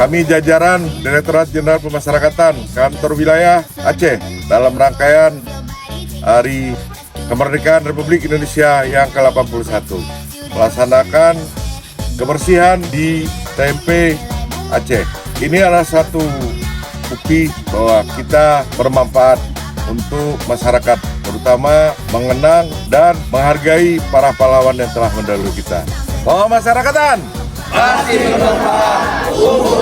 kami jajaran Direktorat Jenderal Pemasyarakatan Kantor Wilayah Aceh dalam rangkaian Hari Kemerdekaan Republik Indonesia yang ke-81 melaksanakan kebersihan di TMP Aceh. Ini adalah satu bukti bahwa kita bermanfaat untuk masyarakat, terutama mengenang dan menghargai para pahlawan yang telah mendahului kita. Pemasarakatan masih bermanfaat untuk